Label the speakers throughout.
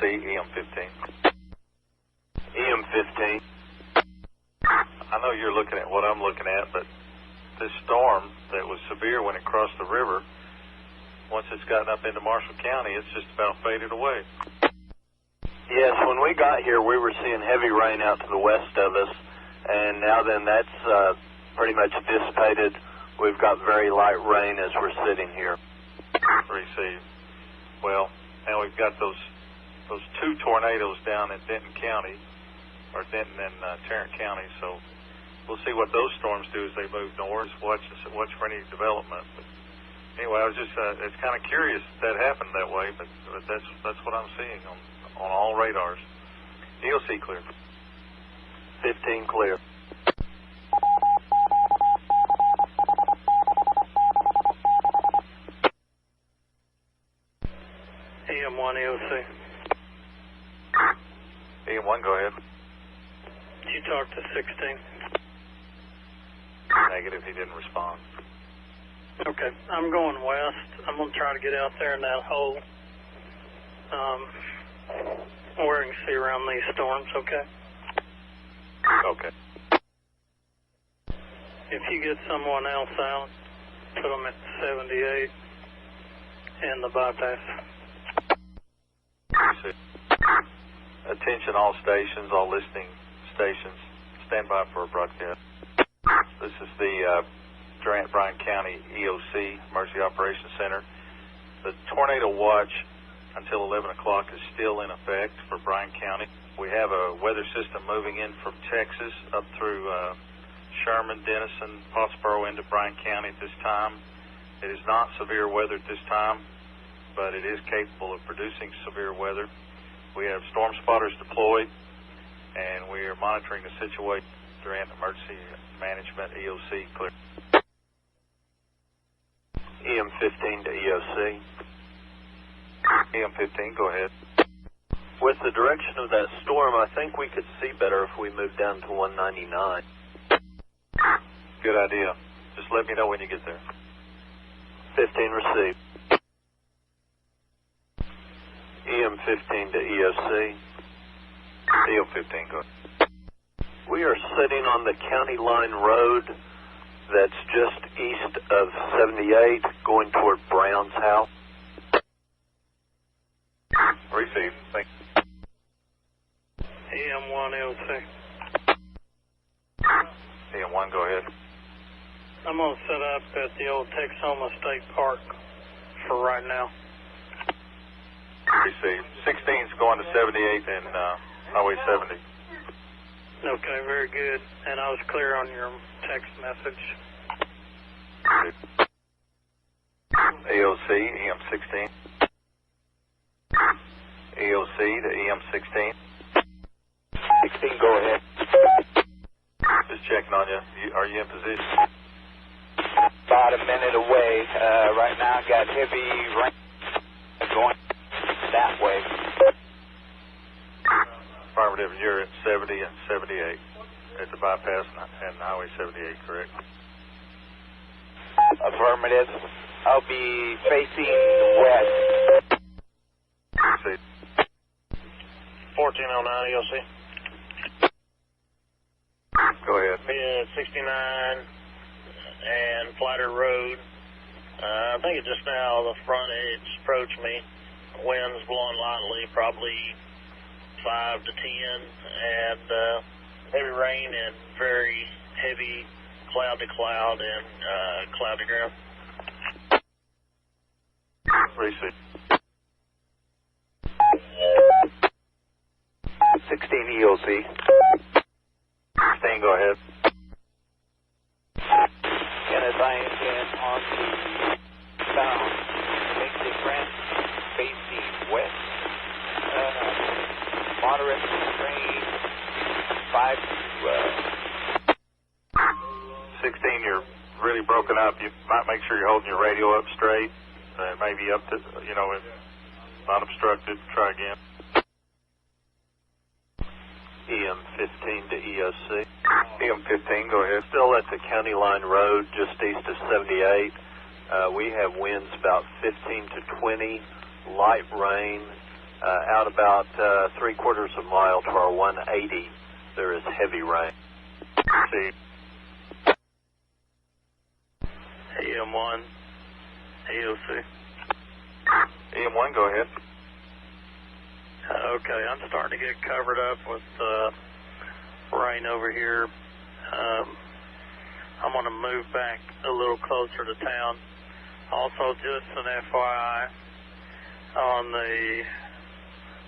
Speaker 1: EOC, EM15.
Speaker 2: EM15.
Speaker 1: I know you're looking at what I'm looking at, but this storm that was severe when it crossed the river, once it's gotten up into Marshall County, it's just about faded away.
Speaker 2: Yes, when we got here, we were seeing heavy rain out to the west of us, and now then that's pretty much dissipated. We've got very light rain as we're sitting here.
Speaker 1: Received. Well, now we've got those two tornadoes down in Denton County, or Denton and Tarrant County, so we'll see what those storms do as they move north. Watch for any development. But anyway, I was just it's kind of curious that happened that way, but that's what I'm seeing on all radars. EOC clear.
Speaker 2: 15 clear.
Speaker 3: EM1 EOC.
Speaker 1: EM1, go ahead.
Speaker 3: Did you talk to 16?
Speaker 1: Negative, he didn't respond.
Speaker 3: Okay, I'm going west. I'm going to try to get out there in that hole where you can see around these storms, okay?
Speaker 1: Okay.
Speaker 3: If you get someone else out, put them at 78 and the bypass.
Speaker 1: Attention all stations, all listening stations, stand by for a broadcast. This is the Bryan County EOC, Emergency Operations Center. The tornado watch until 11 o'clock is still in effect for Bryan County. We have a weather system moving in from Texas up through Sherman, Denison, Pottsboro into Bryan County at this time. It is not severe weather at this time, but it is capable of producing severe weather. We have storm spotters deployed, and we are monitoring the situation during emergency management. EOC clear.
Speaker 2: EM15 to EOC.
Speaker 1: EM15, go ahead.
Speaker 2: With the direction of that storm, I think we could see better if we moved down to 199.
Speaker 1: Good idea. Just let me know when you get there.
Speaker 2: 15 received. EM15 to EOC.
Speaker 1: EM15, go ahead.
Speaker 2: We are sitting on the county line road that's just east of 78 going toward Brown's house.
Speaker 1: Received. Thank you.
Speaker 3: EM1 EOC.
Speaker 1: EM1, go ahead.
Speaker 3: I'm going to set up at the old Texoma State Park for right now.
Speaker 1: Received. 16's going to 78th and Highway 70.
Speaker 3: Okay, very good. And I was clear on your text message.
Speaker 1: EOC, EM16. EOC to EM16.
Speaker 2: 16, go ahead.
Speaker 1: Just checking on you. Are you in position?
Speaker 4: About a minute away. Right now, got heavy rain going that way.
Speaker 1: Affirmative, you're at 70 and 78 at the bypass and Highway 78, correct?
Speaker 4: Affirmative. I'll be facing west.
Speaker 1: See.
Speaker 3: 1409 EOC.
Speaker 1: Go ahead.
Speaker 3: Me at 69 and Flatter Road. I think it just now the front edge approached me. Winds blowing lightly, probably 5 to 10, and heavy rain and very heavy cloud to cloud and cloud to ground.
Speaker 1: Receive.
Speaker 2: 16 EOC.
Speaker 1: 16, go ahead.
Speaker 4: And as I am on the sound, make the trend facing west. Moderate rain, 5 to
Speaker 1: 16, you're really broken up. You might make sure you're holding your radio up straight. Maybe up to, not obstructed. Try again.
Speaker 2: EM15 to EOC.
Speaker 1: EM15, go ahead.
Speaker 2: Still at the county line road just east of 78. We have winds about 15 to 20, light rain, Out about 3/4 of a mile to our 180, there is heavy rain.
Speaker 1: Receive.
Speaker 3: EM1, EOC.
Speaker 1: EM1, go ahead.
Speaker 3: Okay, I'm starting to get covered up with rain over here. I'm going to move back a little closer to town. Also, just an FYI, on the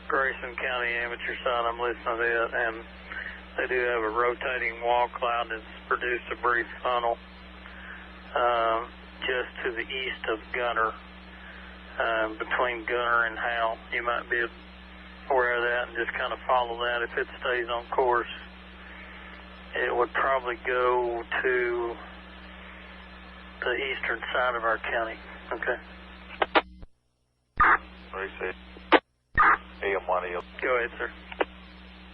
Speaker 3: Grayson County amateur side, I'm listening to it, and they do have a rotating wall cloud that's produced a brief funnel just to the east of Gunner, between Gunner and Howell. You might be aware of that and just kind of follow that. If it stays on course, it would probably go to the eastern side of our county. Okay.
Speaker 1: Receive. EM1, EOC.
Speaker 3: Go ahead, sir.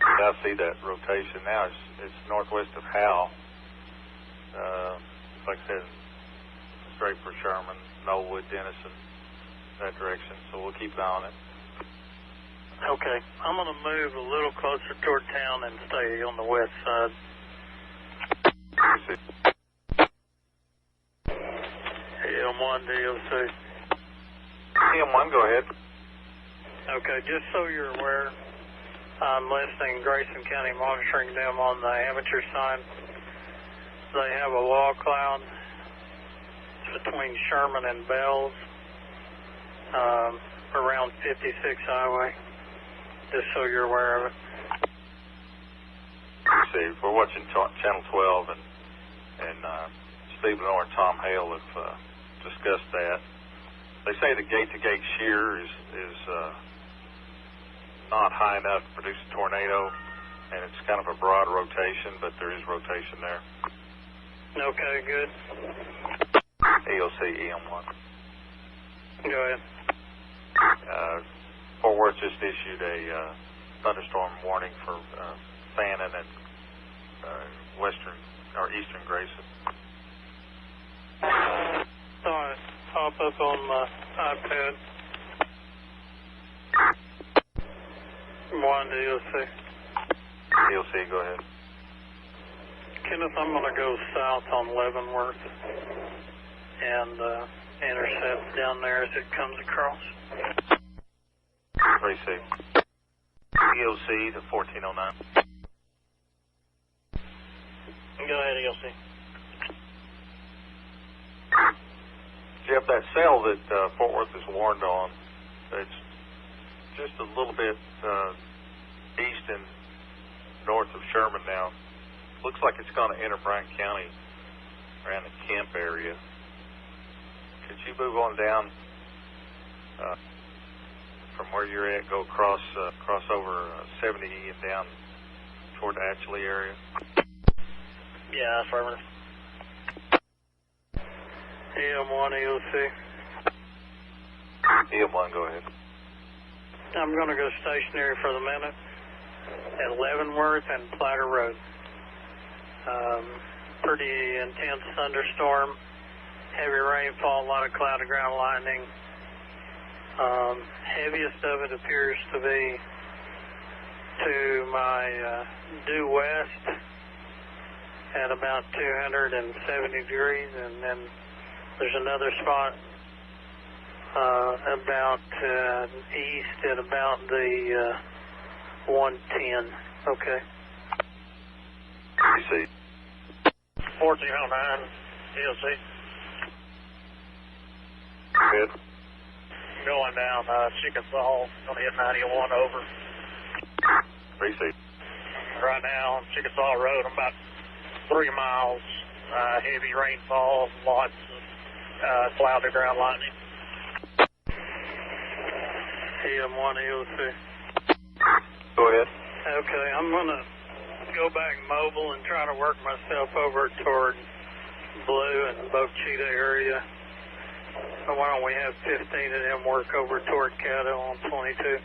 Speaker 1: I see that rotation now. It's northwest of Howell. Like I said, straight for Sherman, Knollwood, Denison, that direction. So we'll keep an eye on it.
Speaker 3: Okay. I'm going to move a little closer toward town and stay on the west side.
Speaker 1: Receive.
Speaker 3: EM1, DOC.
Speaker 1: EM1, go ahead.
Speaker 3: Okay, just so you're aware, I'm listening Grayson County monitoring them on the amateur side. They have a wall cloud between Sherman and Bells, around 56 Highway, just so you're aware of it.
Speaker 1: Receive. We're watching Channel 12, and Stephen Orr and Tom Hale have discussed that. They say the gate-to-gate shear is not high enough to produce a tornado, and it's kind of a broad rotation, but there is rotation there.
Speaker 3: Okay, good.
Speaker 1: EOC, EM1.
Speaker 3: Go ahead.
Speaker 1: Fort Worth just issued a thunderstorm warning for Fannin and western or eastern Grayson.
Speaker 3: All right, pop up on my iPad. 1 DOC.
Speaker 1: EOC, go ahead.
Speaker 3: Kenneth, I'm going to go south on Leavenworth and intercept down there as it comes across.
Speaker 1: Receive. EOC to 1409.
Speaker 3: Go ahead, EOC.
Speaker 1: Jeff, that cell that Fort Worth is warned on, it's just a little bit east and north of Sherman now. Looks like it's going to enter Bryan County around the Kemp area. Could you move on down from where you're at, go across over 70 and down toward the Atchley area?
Speaker 3: Yeah, affirmative. EM1, EOC.
Speaker 1: EM1, go ahead.
Speaker 3: I'm going to go stationary for the minute at Leavenworth and Platter Road. Pretty intense thunderstorm, heavy rainfall, a lot of cloud to ground lightning. Heaviest of it appears to be to my due west at about 270 degrees, and then there's another spot about east at about the 110. Okay.
Speaker 1: EC.
Speaker 3: 1409, EOC.
Speaker 1: Good.
Speaker 3: Going down Chickasaw, going to hit 91 over.
Speaker 1: Receive.
Speaker 3: Right now on Chickasaw Road, I'm about 3 miles. Heavy rainfall, lots of cloud to ground lightning. EM1, EOC.
Speaker 1: Go ahead.
Speaker 3: Okay, I'm going to go back mobile and try to work myself over toward Blue and Boca Cheetah area. So why don't we have 15 of them work over toward Caddo on 22?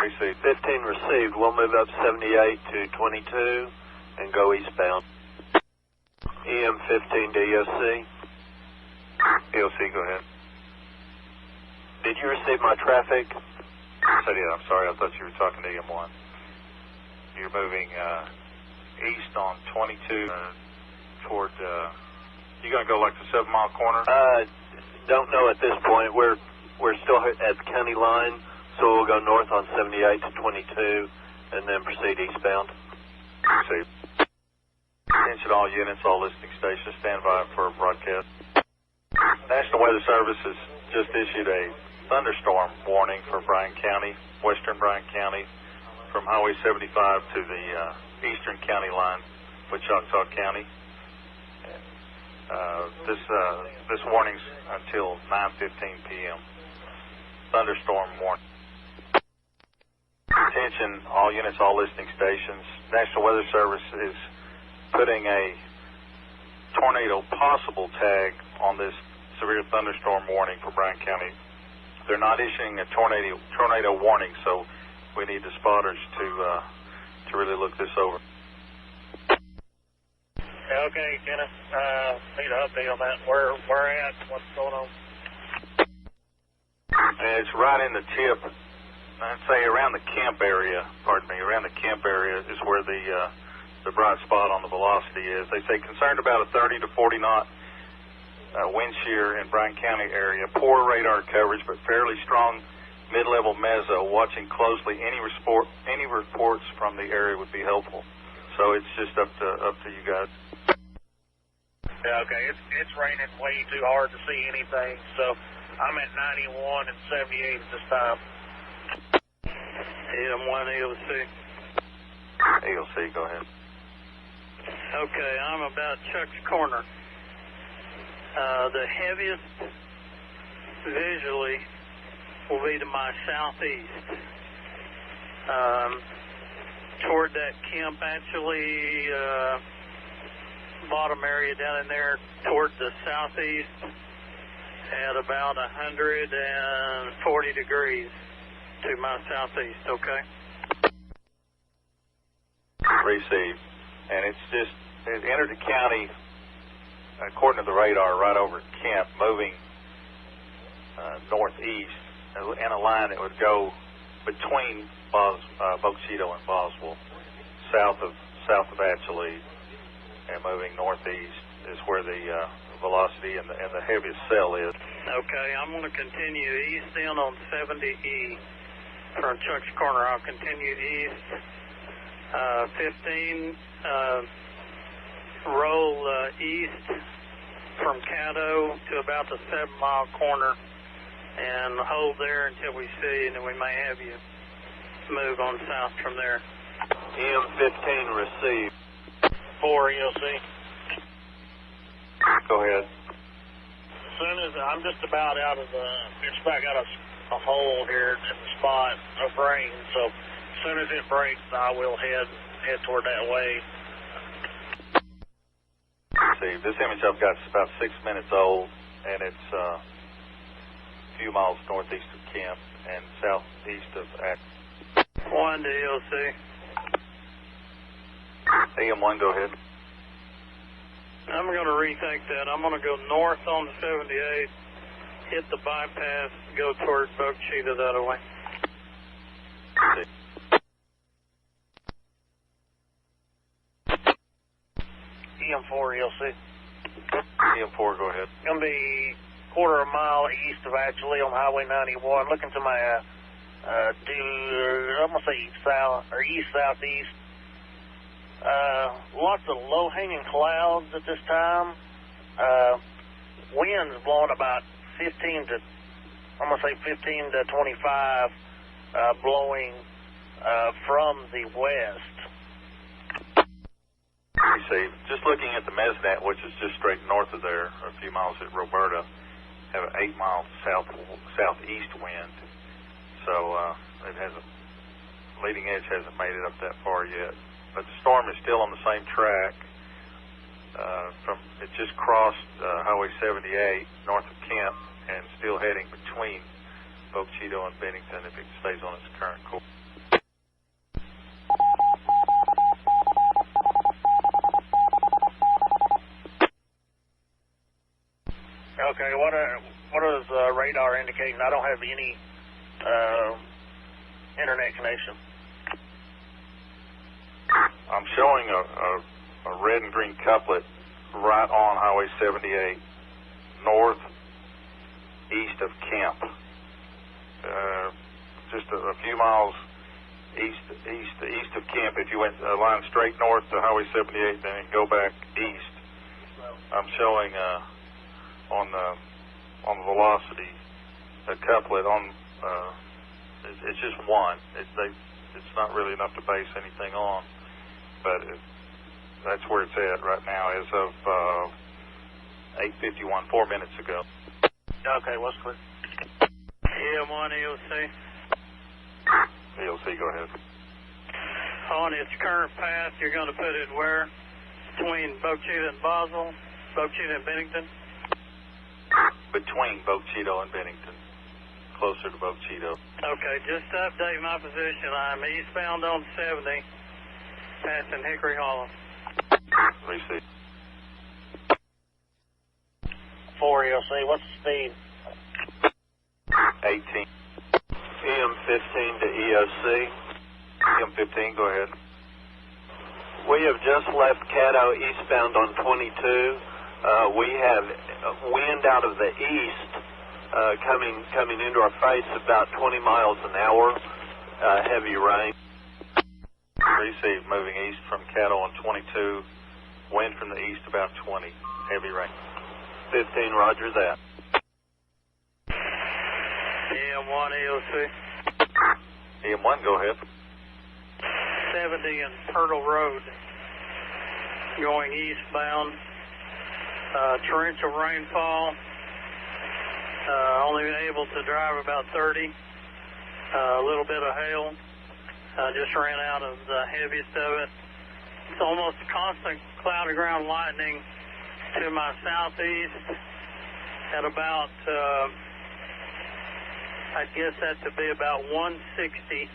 Speaker 1: Receive.
Speaker 2: 15 received. We'll move up 78 to 22 and go eastbound. EM15 to EOC.
Speaker 1: EOC, go ahead.
Speaker 2: Did you receive my traffic?
Speaker 1: I'm sorry, I thought you were talking to EM1. You're moving east on 22 toward, you going to go like the 7 Mile corner?
Speaker 2: Don't know at this point. We're still at the county line, so we'll go north on 78 to 22 and then proceed eastbound.
Speaker 1: Proceed. Attention all units, all listening stations, stand by for broadcast. National Weather Service has just issued a thunderstorm warning for Bryan County, western Bryan County, from Highway 75 to the eastern county line with Choctaw County. This warning's until 9:15 p.m. Thunderstorm warning. Attention all units, all listening stations. National Weather Service is putting a tornado possible tag on this severe thunderstorm warning for Bryan County. They're not issuing a tornado warning, so we need the spotters to really look this over.
Speaker 3: Okay, Kenneth. Need an update on that. Where at? What's going on?
Speaker 1: It's right in the tip. I'd say around the camp area. Around the camp area is where the bright spot on the velocity is. They say concerned about a 30 to 40 knot wind shear in Bryan County area. Poor radar coverage, but fairly strong mid-level meso. Watching closely, any reports from the area would be helpful. So it's just up to you guys.
Speaker 3: Yeah, okay. It's raining way too hard to see anything. So I'm at 91 and 78 at this time.
Speaker 5: EM1 EOC.
Speaker 1: EOC, go ahead.
Speaker 5: Okay, I'm about Chuck's Corner. The heaviest visually will be to my southeast. Toward that camp, actually, bottom area down in there, toward the southeast, at about 140 degrees to my southeast, okay?
Speaker 1: Received. And it entered the county, according to the radar, right over camp, moving northeast in a line that would go between Bochito and Boswell, south of Atchlee, and moving northeast is where the velocity and the heaviest cell is.
Speaker 5: Okay, I'm going to continue east in on 70E from Chuck's Corner. I'll continue east 15, roll east from Caddo to about the 7 Mile corner and hold there until we see, and then we may have you move on south from there.
Speaker 2: EM15 received.
Speaker 3: 4 EOC.
Speaker 1: Go ahead.
Speaker 3: As soon as I'm just about out of a hole here at the spot of rain, so as soon as it breaks, I will head toward that way.
Speaker 1: See, this image I've got is about 6 minutes old, and it's a few miles northeast of camp and southeast of Atchlee.
Speaker 5: 1 to EOC.
Speaker 1: EM1, go ahead.
Speaker 5: I'm going to rethink that. I'm going to go north on the 78, hit the bypass, go toward Bochito the other way.
Speaker 3: EM4 EOC.
Speaker 1: EM4, go ahead.
Speaker 3: Going to be quarter of a mile east of Atchlee on Highway 91. Looking to my I'm going to say east-southeast. Lots of low-hanging clouds at this time. Winds blowing about 15 to 25, blowing from the west.
Speaker 1: You see, just looking at the Mesnet, which is just straight north of there, a few miles at Roberta, have an 8-mile southeast wind. So it hasn't, leading edge hasn't made it up that far yet. But the storm is still on the same track. It just crossed Highway 78 north of Kent and still heading between Bochito and Bennington if it stays on its current course.
Speaker 3: Okay, what is radar indicating? I don't have any internet connection.
Speaker 1: I'm showing a red and green couplet right on Highway 78, northeast of Kemp. Just a few miles east of Kemp. If you went a line straight north to Highway 78, then go back east. I'm showing on the velocity a couplet on. It's just one. It's not really enough to base anything on, but that's where it's at right now as of 8:51, 4 minutes ago.
Speaker 3: Okay, what's clear?
Speaker 5: EM1 EOC.
Speaker 1: EOC, go ahead.
Speaker 5: On its current path, you're going to put it where? Between Bochita and Boswell? Bochita and Bennington?
Speaker 1: Between Bochita and Bennington. Closer to Bochita.
Speaker 5: Okay, just to update my position, I'm eastbound on 70, passing Hickory Hollow.
Speaker 1: Receive.
Speaker 3: 4 EOC, what's the speed?
Speaker 1: 18.
Speaker 2: EM15 to EOC.
Speaker 1: EM15, go ahead.
Speaker 2: We have just left Caddo eastbound on 22. We have wind out of the east coming into our face about 20 miles an hour, heavy rain.
Speaker 1: Receive, moving east from Caddo on 22, wind from the east about 20, heavy rain.
Speaker 2: 15, roger that.
Speaker 5: EM1 EOC.
Speaker 1: EM1, go ahead.
Speaker 5: 70 and Purtle Road, going eastbound. Torrential rainfall. Only able to drive about 30. A little bit of hail. Just ran out of the heaviest of it. It's almost constant cloud of ground lightning to my southeast at about, I guess that to be about 160.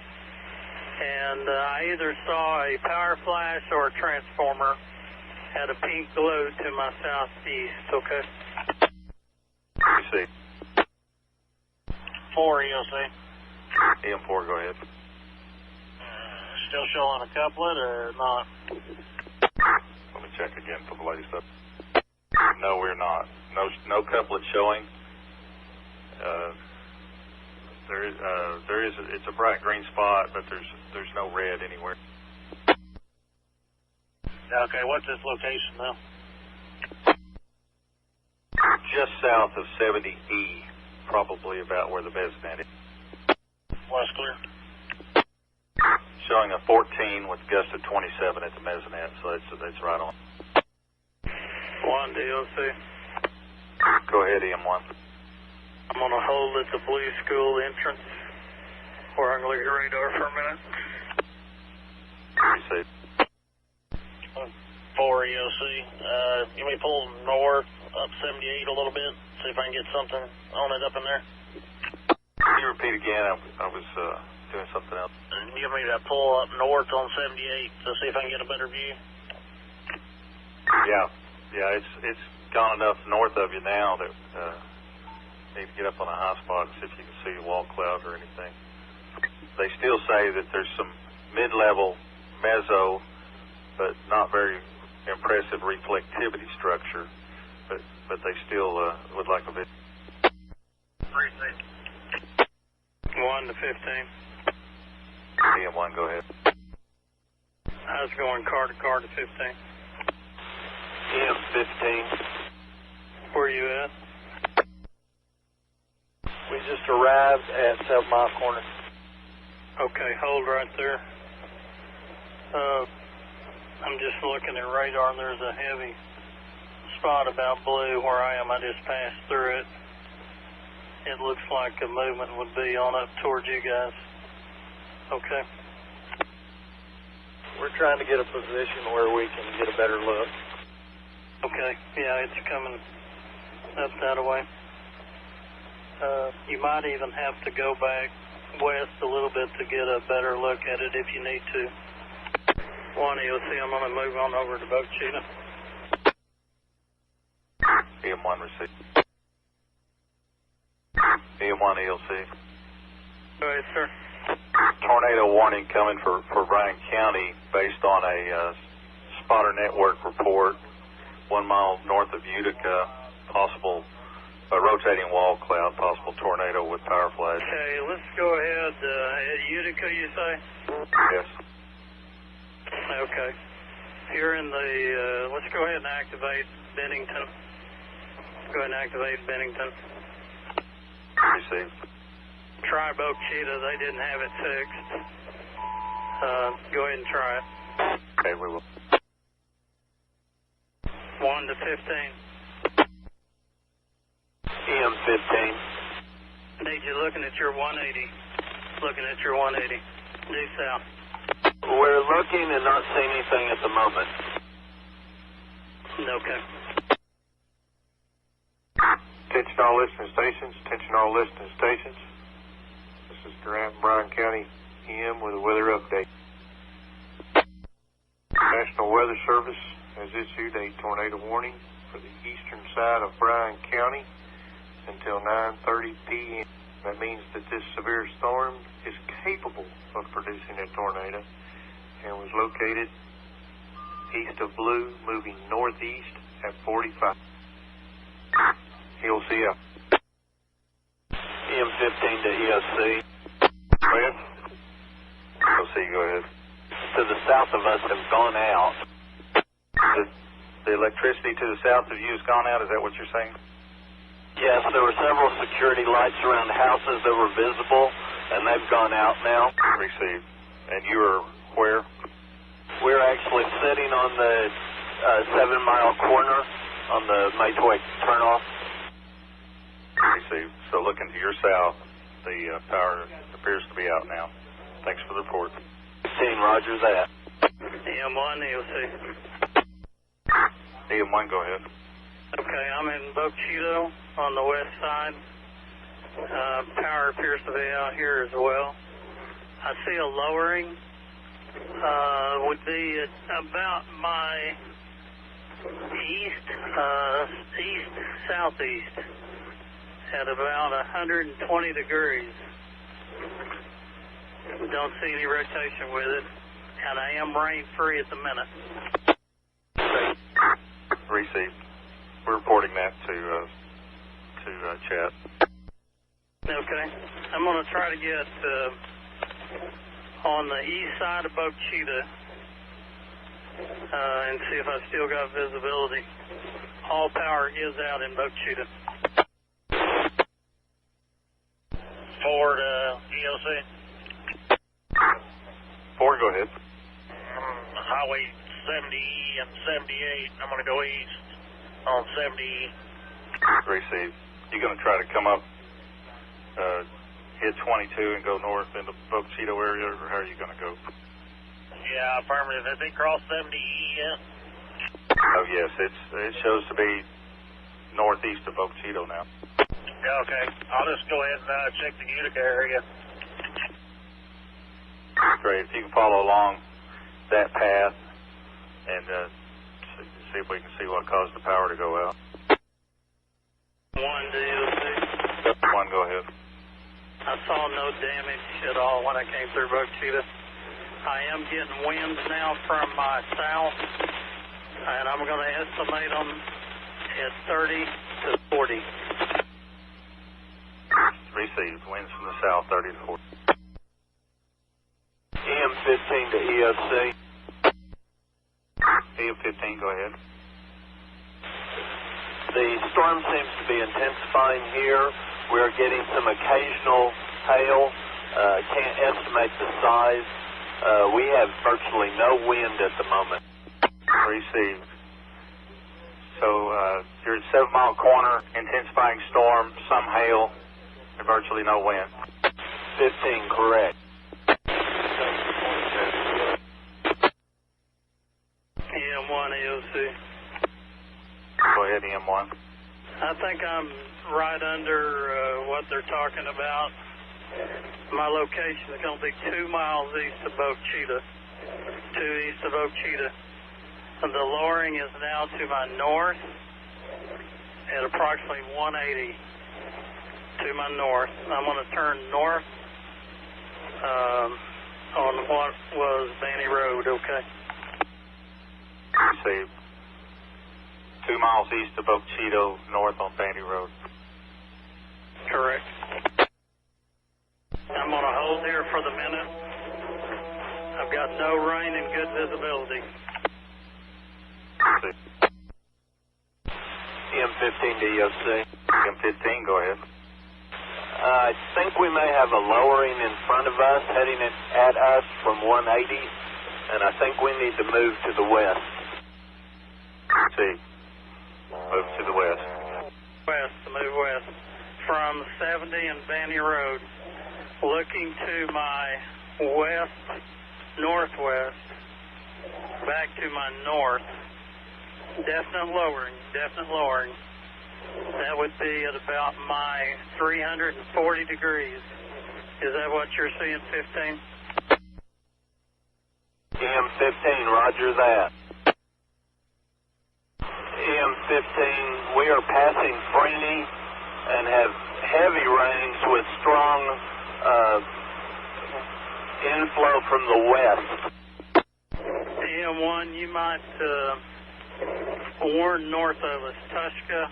Speaker 5: And I either saw a power flash or a transformer had a pink glow to my southeast, okay?
Speaker 1: Receive.
Speaker 3: 4 EOC.
Speaker 1: EM4, go ahead.
Speaker 3: Still showing a couplet or not?
Speaker 1: Let me check again for the latest up. No, we're not. No couplet showing. There is. It's a bright green spot, but there's no red anywhere.
Speaker 3: Okay, what's this location now?
Speaker 1: Just south of 70E, probably about where the Besnet is.
Speaker 3: West clear.
Speaker 1: Showing a 14 with gust of 27 at the mezzanette, so that's right on.
Speaker 5: 1 DOC.
Speaker 1: Go ahead, EM1.
Speaker 5: I'm going to hold at the Blue School entrance where I'm going to look at radar for a minute.
Speaker 1: Receive.
Speaker 3: 4 EOC. You may pull north up 78 a little bit, see if I can get something on it up in there.
Speaker 1: Can you repeat again? I was doing something else.
Speaker 3: You want me to pull up north on 78 to see if I can get a better view?
Speaker 1: Yeah, it's gone enough north of you now that you need to get up on a high spot and see if you can see a wall cloud or anything. They still say that there's some mid-level mezzo, but not very impressive reflectivity structure, but they still would like a bit.
Speaker 5: 1 to 15.
Speaker 1: EM1, go ahead.
Speaker 5: I was going car to 15.
Speaker 2: EM15.
Speaker 5: Where are you at?
Speaker 2: We just arrived at 7 Mile Corner.
Speaker 5: Okay, hold right there. I'm just looking at radar and there's a heavy spot about blue where I am. I just passed through it. It looks like a movement would be on up towards you guys. Okay.
Speaker 2: We're trying to get a position where we can get a better look.
Speaker 5: Okay, yeah, it's coming up that way. You might even have to go back west a little bit to get a better look at it if you need to. 1 EOC, I'm going to move on over to Bochita.
Speaker 1: EM1, receive. EM1, ELC.
Speaker 5: Go ahead, sir.
Speaker 1: Tornado warning coming for Bryan County based on a spotter network report 1 mile north of Utica, possible rotating wall cloud, possible tornado with power flash.
Speaker 5: Okay, let's go ahead. At Utica, you say?
Speaker 1: Yes.
Speaker 5: Okay. Here in the, let's go ahead and activate Bennington. Go ahead and activate Bennington.
Speaker 1: Received.
Speaker 5: Try Boca Cheetah. They didn't have it fixed. Go ahead and try it.
Speaker 1: Okay, we will.
Speaker 5: 1 to 15.
Speaker 2: EM15.
Speaker 5: Need you looking at your 180. Looking at your 180. Due south.
Speaker 2: We're looking and not seeing anything at the moment.
Speaker 5: Okay.
Speaker 6: Attention all listening stations. Attention all listening stations. This is Durant, Bryan County EM with a weather update. National Weather Service has issued a tornado warning for the eastern side of Bryan County until 9:30 p.m. That means that this severe storm is capable of producing a tornado and was located east of Blue, moving northeast at 45. EOCF.
Speaker 2: EM15 to EOC.
Speaker 1: Go ahead. EOC, go ahead.
Speaker 2: To the south of us have gone out.
Speaker 1: The electricity to the south of you has gone out, is that what you're saying?
Speaker 2: Yes, there were several security lights around houses that were visible, and they've gone out now.
Speaker 1: Received. And you are where?
Speaker 2: We're actually sitting on the 7 Mile corner on the Maytoy turnoff.
Speaker 1: Received. So looking to your south, the power appears to be out now. Thanks for the report.
Speaker 2: 15, roger that.
Speaker 5: EM1, EOC.
Speaker 1: EM1, go ahead.
Speaker 5: Okay, I'm in Boca Cheetah on the west side. Power appears to be out here as well. I see a lowering. Would be at about my southeast at about 120 degrees. Don't see any rotation with it, and I am rain free at the minute.
Speaker 1: Received. We're reporting that to chat.
Speaker 5: Okay. I'm going to try to get on the east side of Boca Cheetah and see if I still got visibility. All power is out in Boca Cheetah.
Speaker 3: Ford, EOC.
Speaker 1: Ford, go ahead.
Speaker 3: Highway 70 and 78. I'm going to go east on 70.
Speaker 1: Received. You going to try to come up, hit 22 and go north into Boca Cheetah area, or how are you going to go?
Speaker 3: Yeah, affirmative. Has it crossed 70 yet?
Speaker 1: Oh, yes. It shows to be northeast of Boca Cheetah now.
Speaker 3: Yeah, okay. I'll just go ahead and check the Utica area.
Speaker 1: Great. If you can follow along that path and see if we can see what caused the power to go out.
Speaker 5: 1 to EOC.
Speaker 1: 1, go ahead.
Speaker 5: I saw no damage at all when I came through Boca Cheetah. I am getting winds now from my south, and I'm going to estimate them at 30 to 40.
Speaker 1: Received. Winds from the south, 30 to 40.
Speaker 2: EM15 to EOC.
Speaker 1: EM15, go ahead.
Speaker 2: The storm seems to be intensifying here. We're getting some occasional hail. Can't estimate the size. We have virtually no wind at the moment.
Speaker 1: Received. So you're at 7 Mile corner, intensifying storm, some hail, and virtually no wind.
Speaker 2: 15, correct.
Speaker 5: EM1, EOC.
Speaker 1: Go ahead, EM1.
Speaker 5: I think I'm right under what they're talking about. My location is going to be 2 miles east of Boca Cheetah. 2 east of Boca Cheetah. And the lowering is now to my north at approximately 180 to my north. I'm going to turn north on what was Banny Road, okay?
Speaker 1: Say 2 miles east of Oak Cheeto, north on Bandy Road.
Speaker 5: Correct. I'm going to hold here for the minute. I've got no rain and good visibility.
Speaker 2: EM15 to EOC.
Speaker 1: EM15, go ahead.
Speaker 2: I think we may have a lowering in front of us, heading at us from 180, and I think we need to move to the west.
Speaker 1: See, move to the west.
Speaker 5: Move west. From 70 and Banny Road, looking to my west, northwest, back to my north. Definite lowering. That would be at about my 340 degrees. Is that what you're seeing, 15?
Speaker 2: EM15, roger that. EM15, we are passing Freeney and have heavy rains with strong inflow from the west.
Speaker 5: EM1, you might warn north of us, Tushka,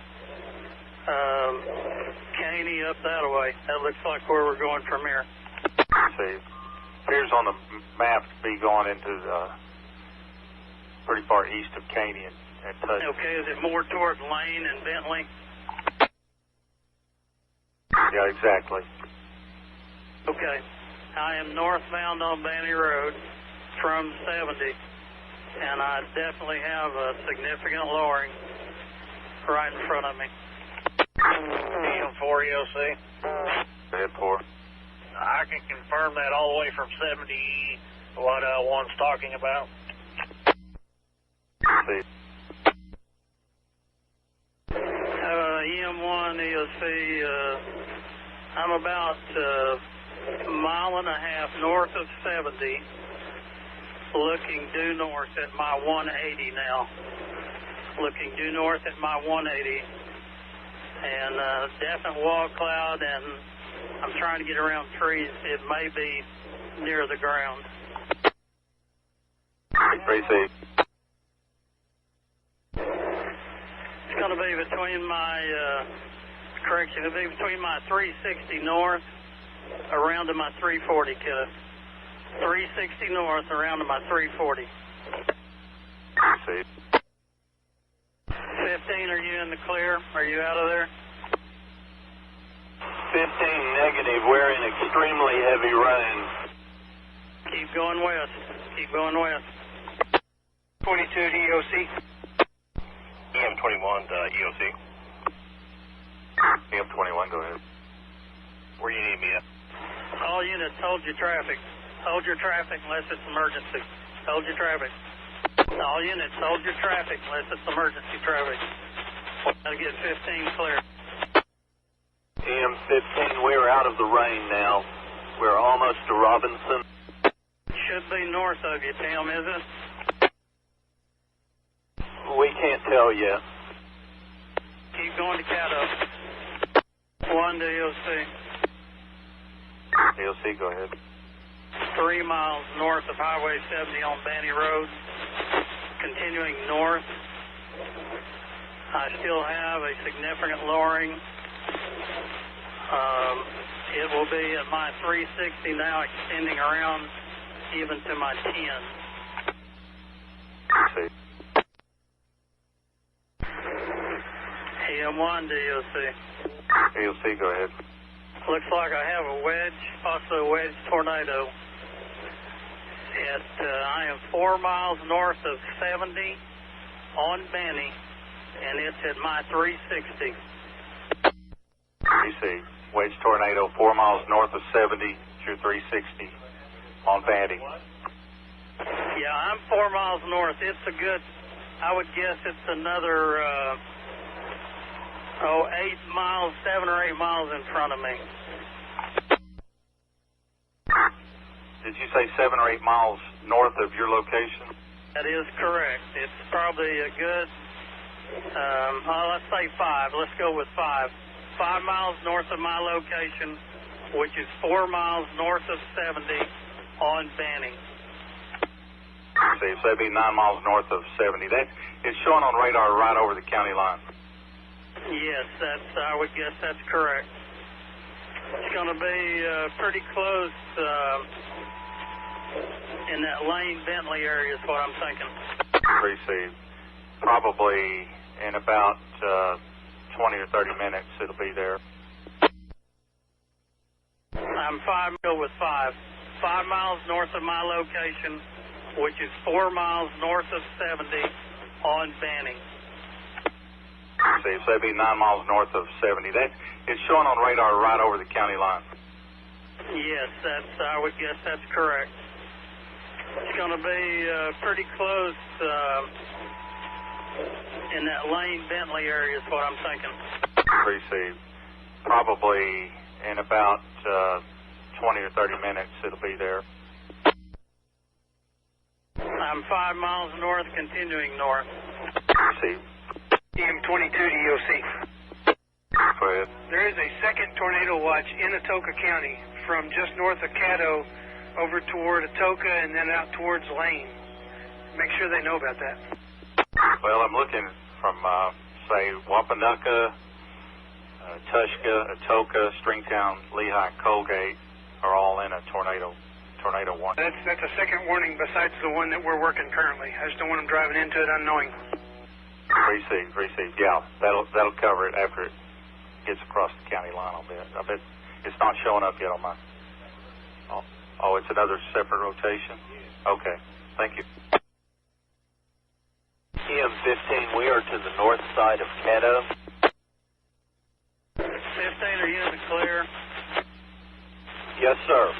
Speaker 5: Caney, up that way. That looks like where we're going from here.
Speaker 1: See, appears on the map to be going into pretty far east of Caney and Tushka.
Speaker 5: Okay, is it more toward Lane and Bentley?
Speaker 1: Yeah, exactly.
Speaker 5: Okay. I am northbound on Banny Road from 70, and I definitely have a significant lowering right in front of me.
Speaker 3: EM4 EOC.
Speaker 1: Head 4.
Speaker 3: I can confirm that all the way from 70, what one's talking about.
Speaker 1: See.
Speaker 5: EM1 EOC, I'm about a mile and a half north of 70, looking due north at my 180 now. Looking due north at my 180. And definite wall cloud, and I'm trying to get around trees. It may be near the ground.
Speaker 1: 3C.
Speaker 5: It's going to be between my, it'll be between my 360 north around to my 340, kiddo. 360 north around to my 340.
Speaker 1: See.
Speaker 5: 15, are you in the clear? Are you out of there?
Speaker 2: 15 negative, we're in extremely heavy rain.
Speaker 5: Keep going west. Keep going west.
Speaker 3: 22 to EOC. EM21 to EOC.
Speaker 1: EM21, go ahead.
Speaker 3: Where you need me at?
Speaker 5: All units, hold your traffic. Hold your traffic unless it's emergency. Hold your traffic. All units, hold your traffic unless it's emergency traffic. Gotta get 15 clear.
Speaker 2: EM15, we're out of the rain now. We're almost to Robinson.
Speaker 5: Should be north of you, Tim, is it?
Speaker 2: We can't tell yet.
Speaker 5: Keep going to Caddo. 1 to EOC.
Speaker 1: EOC, go ahead.
Speaker 5: 3 miles north of Highway 70 on Banny Road. Continuing north. I still have a significant lowering. It will be at my 360 now, extending around even to my 10.
Speaker 1: See.
Speaker 5: EM1 to EOC.
Speaker 1: EOC, go ahead.
Speaker 5: Looks like I have a wedge, possibly a wedge tornado. I am 4 miles north of 70 on Banny, and it's at my 360.
Speaker 1: EC, wedge tornado 4 miles north of 70, it's your 360 on Bandy.
Speaker 5: Yeah, I'm 4 miles north. It's a good, I would guess it's another, 8 miles, 7 or 8 miles in front of me.
Speaker 1: Did you say 7 or 8 miles north of your location?
Speaker 5: That is correct. It's probably a good, let's say 5. Let's go with 5. 5 miles north of my location, which is 4 miles north of 70 on Banning.
Speaker 1: See, so that'd be 9 miles north of 70. That it's showing on radar right over the county line.
Speaker 5: Yes, I would guess that's correct. It's going to be pretty close in that Lane Bentley area is what I'm thinking.
Speaker 1: Receive. Probably in about 20 or 30 minutes it'll be there.
Speaker 5: I'm 5 mil with 5. 5 miles north of my location, which is 4 miles north of 70 on Banning.
Speaker 1: See, so that'd be 9 miles north of 70. That it's showing on radar right over the county line.
Speaker 5: Yes, I would guess that's correct. It's going to be pretty close in that Lane Bentley area is what I'm thinking.
Speaker 1: Receive. Probably in about 20 or 30 minutes it'll be there.
Speaker 5: I'm 5 miles north, continuing north.
Speaker 1: Receive.
Speaker 7: EM22 to EOC.
Speaker 1: Go ahead.
Speaker 7: There is a second tornado watch in Atoka County from just north of Caddo over toward Atoka and then out towards Lane. Make sure they know about that.
Speaker 1: Well, I'm looking from, say, Wapanucka, Tushka, Atoka, Stringtown, Lehigh, Colgate are all in a tornado warning.
Speaker 7: That's a second warning besides the one that we're working currently. I just don't want them driving into it unknowing.
Speaker 1: Receive. Yeah, that'll cover it after it gets across the county line. I bet it's not showing up yet on mine. Oh, it's another separate rotation? Okay, thank you.
Speaker 2: EM15, we are to the north side of Caddo.
Speaker 5: 15, are you in the clear?
Speaker 2: Yes, sir.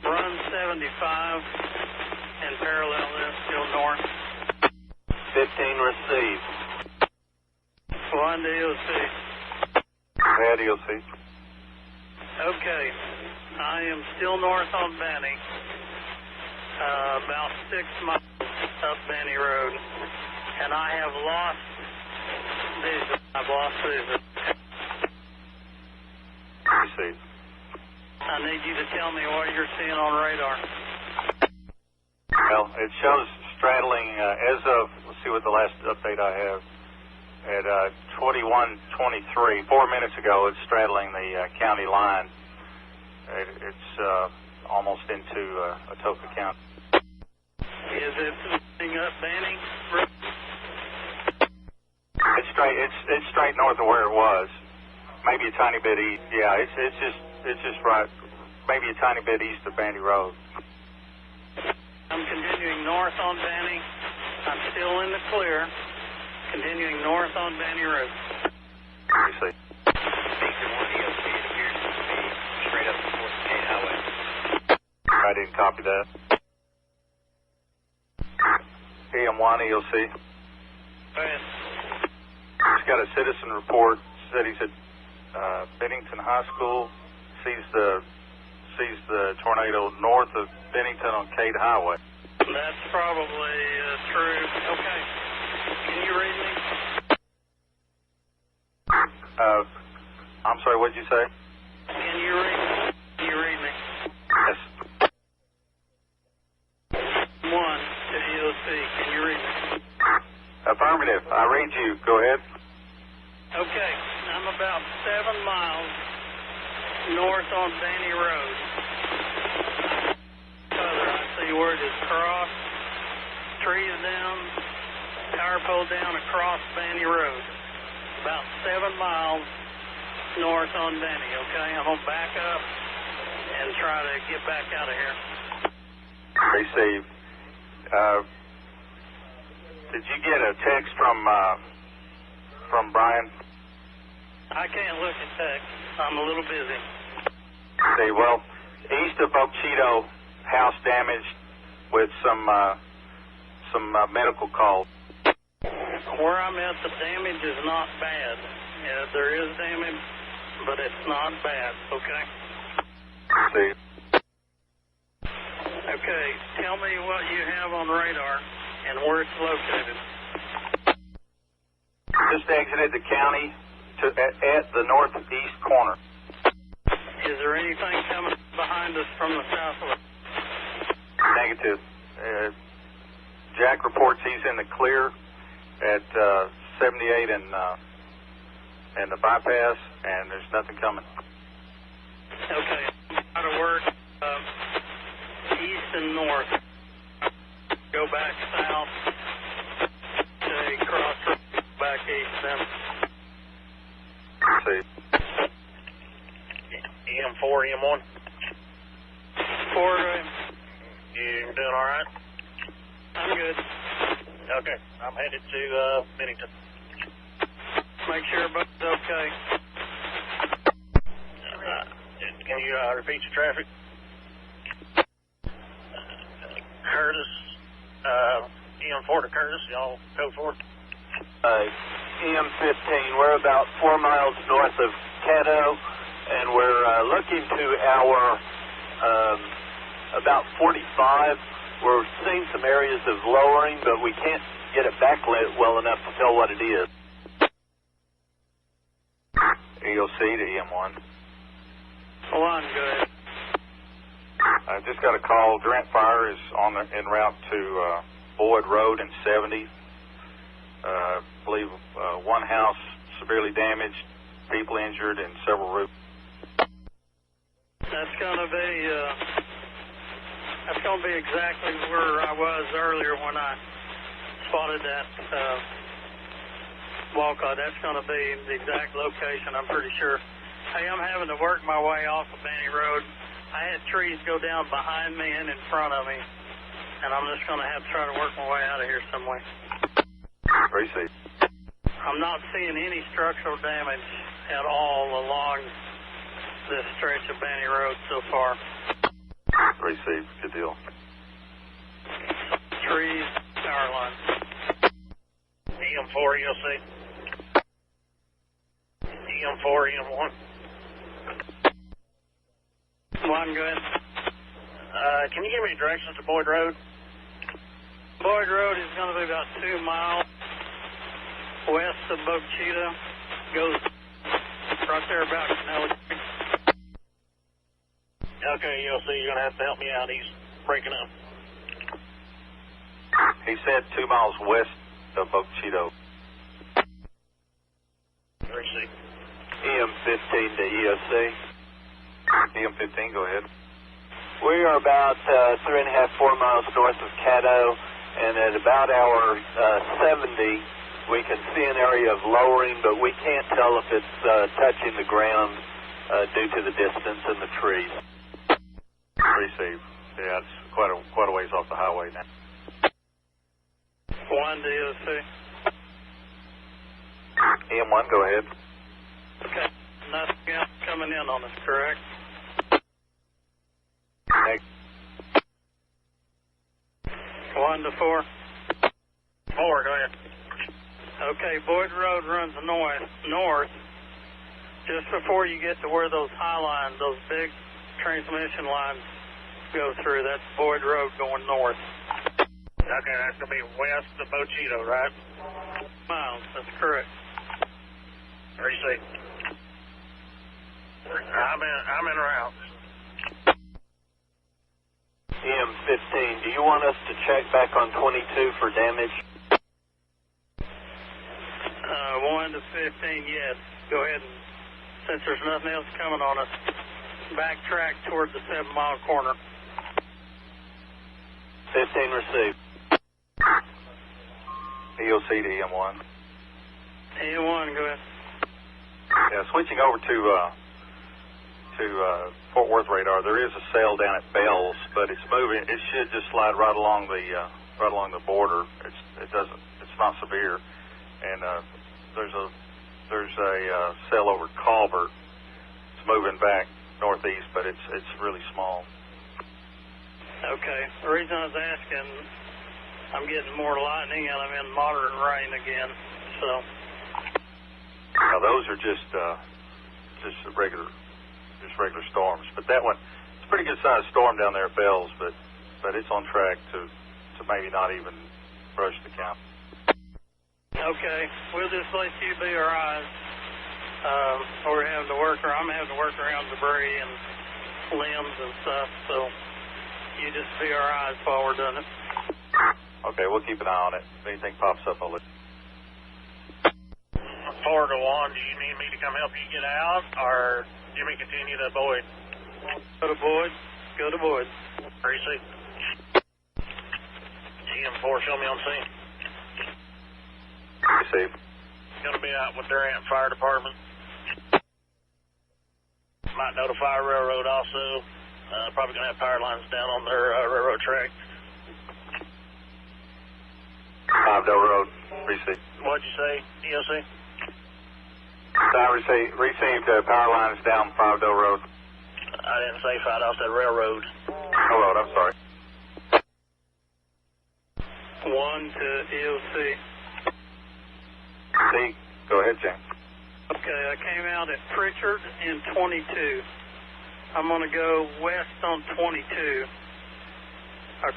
Speaker 5: Run 75 and parallel this, still north.
Speaker 2: 15, receive.
Speaker 5: One to EOC.
Speaker 1: Yeah, EOC.
Speaker 5: Okay, I am still north on Banning, about 6 miles up Banning Road, and I have lost vision. I've lost vision.
Speaker 1: Receive.
Speaker 5: I need you to tell me what you're seeing on radar.
Speaker 1: Well, it shows straddling, as of, let's see what the last update I have, at 21:23, 4 minutes ago, it's straddling the county line. It's almost into Atoka County.
Speaker 5: Is it moving up Banning?
Speaker 1: It's straight north of where it was. Maybe a tiny bit east. Yeah, it's just right. Maybe a tiny bit east of Bandy Road.
Speaker 5: I'm continuing north on Banning. I'm still in the clear. Continuing north on Bandy Road.
Speaker 1: Let me see.
Speaker 4: Victor 1 EOC, it appears to be straight up the 4th Gate Highway.
Speaker 1: I didn't copy that. EM1 EOC.
Speaker 5: Go ahead.
Speaker 1: Just got a citizen report. Said he's at Bennington High School. Sees the tornado north of Bennington on Cade Highway.
Speaker 5: That's probably true. Okay. Can you read me?
Speaker 1: I'm sorry, what did you say?
Speaker 5: Can you read me? Can you read me?
Speaker 1: Yes.
Speaker 5: 1 to EOC. Can you read me?
Speaker 1: Affirmative. I read you. Go ahead.
Speaker 5: Okay. I'm about 7 miles north on Banny Road. Further, I see where it is crossed. Trees down. Power pole down across Banny Road. About 7 miles north on Banny, okay? I'm going to back up and try to get back out of here.
Speaker 1: Receive. Did you get a text from Bryan?
Speaker 5: I can't look at text. I'm a little busy.
Speaker 1: See, well, east of Ocheeto, house damaged with some medical calls.
Speaker 5: Where I'm at, the damage is not bad. There is damage, but it's not bad, okay?
Speaker 1: See.
Speaker 5: Okay, tell me what you have on radar and where it's located.
Speaker 1: Just exited the county at the northeast corner.
Speaker 5: Is there anything coming behind us from the southwest?
Speaker 1: Negative. Jack reports he's in the clear at 78 and the bypass, and there's nothing coming.
Speaker 5: Okay, out of work, east and north. Go back south, say crossroads, back east then.
Speaker 1: See.
Speaker 3: EM4, EM1.
Speaker 5: 4,
Speaker 3: You doing all right?
Speaker 5: I'm good.
Speaker 3: Okay, I'm headed to Bennington.
Speaker 5: Make sure everybody's okay.
Speaker 3: Can you repeat your traffic? Curtis, EM4 to Curtis, y'all go for it.
Speaker 2: EM15, we're about 4 miles north of Caddo, and we're looking to our about 45. We're seeing some areas of lowering, but we can't get it backlit well enough to tell what it is.
Speaker 1: EOC to EM1.
Speaker 5: One, good.
Speaker 1: I just got a call. Durant Fire is en route to Boyd Road and 70. I believe one house severely damaged, people injured, and several roofs.
Speaker 5: That's going to be exactly where I was earlier when I spotted that walkout. That's going to be the exact location, I'm pretty sure. Hey, I'm having to work my way off of Benny Road. I had trees go down behind me and in front of me, and I'm just going to have to try to work my way out of here some way.
Speaker 1: Receive.
Speaker 5: I'm not seeing any structural damage at all along this stretch of Benny Road so far.
Speaker 1: Receive. Good deal.
Speaker 5: Trees, power lines.
Speaker 3: EM4, EOC. EM4, EM1.
Speaker 5: One, go ahead.
Speaker 3: Can you give me directions to Boyd Road?
Speaker 5: Boyd Road is going to be about 2 miles west of Bochita. Goes right there about Canela Creek.
Speaker 3: Okay, EOC, you're going to have to help me out. He's breaking up.
Speaker 1: He said 2 miles west of Bochito.
Speaker 3: Receive.
Speaker 2: EM15 to EOC.
Speaker 1: EM15, go ahead.
Speaker 2: We are about 3.5, 4 miles north of Caddo, and at about hour 70, we can see an area of lowering, but we can't tell if it's touching the ground due to the distance and the trees.
Speaker 1: Receive. Yeah, it's quite a ways off the highway now.
Speaker 5: One to EOC.
Speaker 1: EM1, go ahead.
Speaker 5: Okay. Nothing else coming in on us, correct?
Speaker 1: Next.
Speaker 5: 1 to 4.
Speaker 3: 4, go ahead.
Speaker 5: Okay, Boyd Road runs north. Just before you get to where those high lines, those big transmission lines go through, that's Boyd Road going north.
Speaker 3: Okay, that's going to be west of Bochito, right?
Speaker 5: Miles, that's correct.
Speaker 3: Receive. I'm en route.
Speaker 2: EM15, do you want us to check back on 22 for damage?
Speaker 5: 1 to 15, yes. Go ahead and, since there's nothing else coming on us, backtrack toward the 7-mile corner.
Speaker 2: 15 received.
Speaker 1: EOC to EM1.
Speaker 5: EM1, go ahead.
Speaker 1: Yeah, switching over to Fort Worth radar, there is a cell down at Bells, but it's moving. It should just slide right along the border. It's not severe, and there's a cell over Culver. It's moving back northeast, but it's really small.
Speaker 5: Okay. The reason I was asking, I'm getting more lightning and I'm in moderate rain again. So.
Speaker 1: Now those are just regular storms, but that one, it's a pretty good sized storm down there at Bells, but it's on track to maybe not even brush the county.
Speaker 5: Okay, we'll just let you be our eyes. I'm having to work around debris and limbs and stuff, so you just be our eyes while we're doing it.
Speaker 1: Okay, we'll keep an eye on it. If anything pops up, I'll let you.
Speaker 3: 4 to 1, do you need me to come help you get out, or do you want me to continue to Boyd?
Speaker 5: Go to Boyd. Go to Boyd.
Speaker 3: Receive. GM4, show me on scene.
Speaker 1: Receive.
Speaker 3: Going to be out with Durant Fire Department. Might notify railroad also. Probably going to have power lines down on their railroad track.
Speaker 1: 5 Del Road. Receive.
Speaker 3: What'd you say, EOC?
Speaker 1: Received power lines down 5 Del Road.
Speaker 3: I didn't say 5, I said railroad.
Speaker 1: Road, I'm sorry.
Speaker 5: 1 to EOC.
Speaker 1: C. Go ahead, James.
Speaker 5: Okay, I came out at Pritchard in 22. I'm going to go west on 22.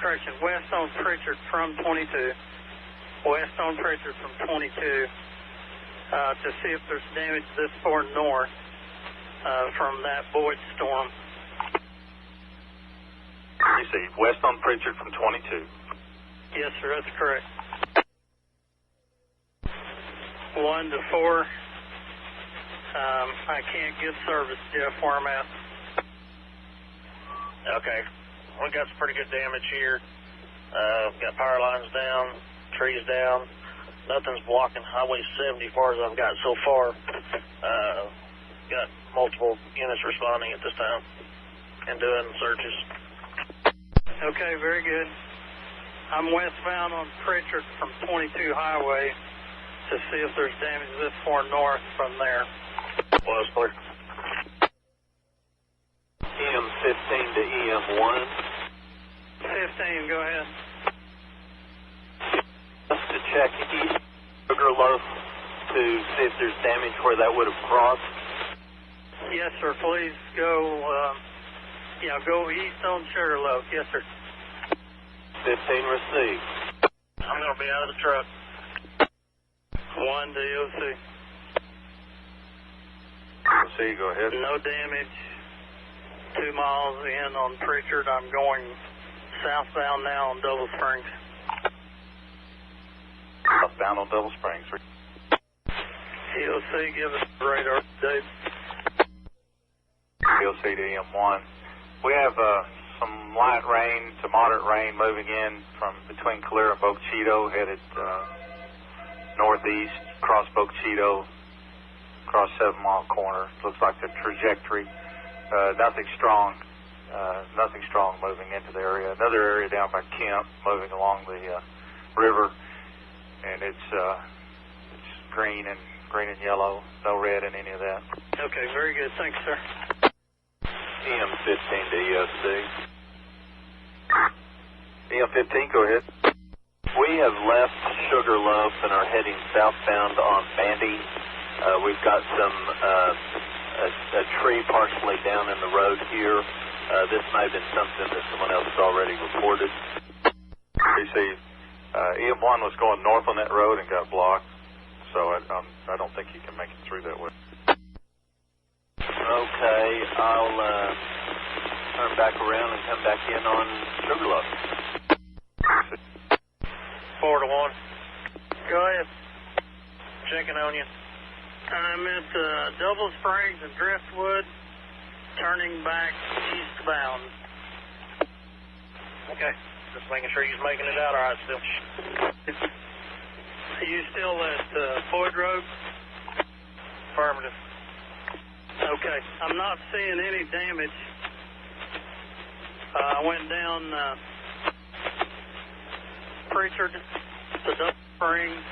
Speaker 5: Correction, west on Pritchard from 22. West on Pritchard from 22 to see if there's damage this far north from that Boyd storm.
Speaker 1: Receive. West on Pritchard from 22.
Speaker 5: Yes, sir, that's correct. 1 to 4. I can't get service, Jeff, where I'm at.
Speaker 3: Okay. We got some pretty good damage here. Got power lines down, trees down. Nothing's blocking Highway 70 as far as I've got so far. Got multiple units responding at this time and doing searches.
Speaker 5: Okay, very good. I'm westbound on Pritchard from 22 Highway to see if there's damage this far north from there.
Speaker 3: Was clear.
Speaker 2: EM15 to EM1.
Speaker 5: 15, go ahead.
Speaker 2: Just to check east Sugarloaf to see if there's damage where that would have crossed.
Speaker 5: Yes, sir, please go, go east on Sugarloaf. Yes, sir.
Speaker 2: 15 received.
Speaker 3: I'm going to be out of the truck.
Speaker 5: 1 to EOC.
Speaker 1: C. Go ahead.
Speaker 5: No damage. 2 miles in on Pritchard. I'm going southbound now on Double Springs.
Speaker 1: Southbound on Double Springs.
Speaker 5: EOC, give us the radar update.
Speaker 1: EOC to EM1. We have some light rain to moderate rain moving in from between Calera and Boca Chico, headed northeast, across Boca Chico, across 7 Mile Corner. Looks like the trajectory. Nothing strong moving into the area. Another area down by Kemp moving along the river, and it's green and yellow. No red in any of that.
Speaker 5: Okay, very good. Thanks, sir.
Speaker 2: EM15 to EOC.
Speaker 1: EM15, go ahead.
Speaker 2: We have left Sugarloaf and are heading southbound on Bandy. We've got some a tree partially down in the road here. This may have been something that someone else has already reported.
Speaker 1: Received. EM1 was going north on that road and got blocked, so I don't think he can make it through that way.
Speaker 2: Okay, I'll turn back around and come back in on Sugarloaf.
Speaker 3: 4 to 1.
Speaker 5: Go ahead.
Speaker 3: Checking on you.
Speaker 5: I'm at Double Springs and Driftwood, turning back eastbound.
Speaker 3: Okay. Just making sure you're making it out all right still.
Speaker 5: Are you still at Boyd Road?
Speaker 3: Affirmative.
Speaker 5: Okay. I'm not seeing any damage. I went down Pritchard to Double Springs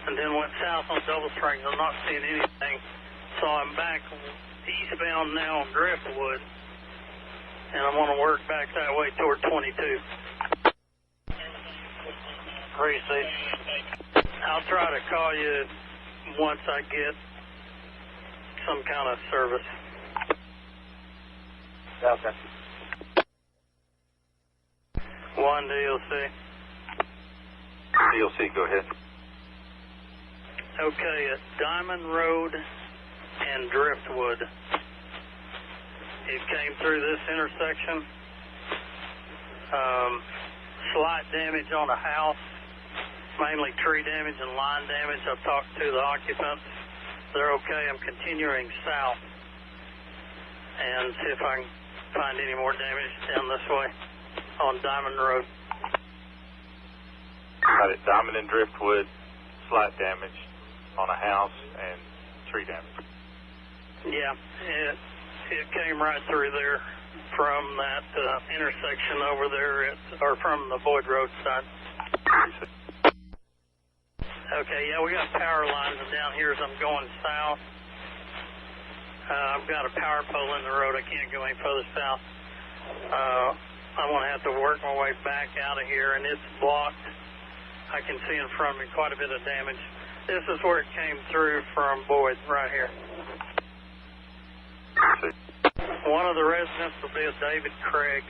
Speaker 5: and then went south on Double Springs. I'm not seeing anything. So I'm back eastbound now on Driftwood, and I'm going to work back that way toward 22.
Speaker 3: Receive.
Speaker 5: I'll try to call you once I get some kind of service.
Speaker 1: Okay.
Speaker 5: 1 to EOC.
Speaker 1: EOC, go ahead.
Speaker 5: Okay, at Diamond Road and Driftwood. It came through this intersection. Slight damage on a house, mainly tree damage and line damage. I've talked to the occupants. They're okay. I'm continuing south and see if I can find any more damage down this way on Diamond Road.
Speaker 1: Got it. Diamond and Driftwood, slight damage on a house and tree damage.
Speaker 5: Yeah, it came right through there from that intersection over there, or from the Boyd Road side. Okay, yeah, we got power lines down here as I'm going south. I've got a power pole in the road. I can't go any further south. I'm going to have to work my way back out of here, and it's blocked. I can see in front of me quite a bit of damage. This is where it came through from Boyd, right here. One of the residents will be a David Craig.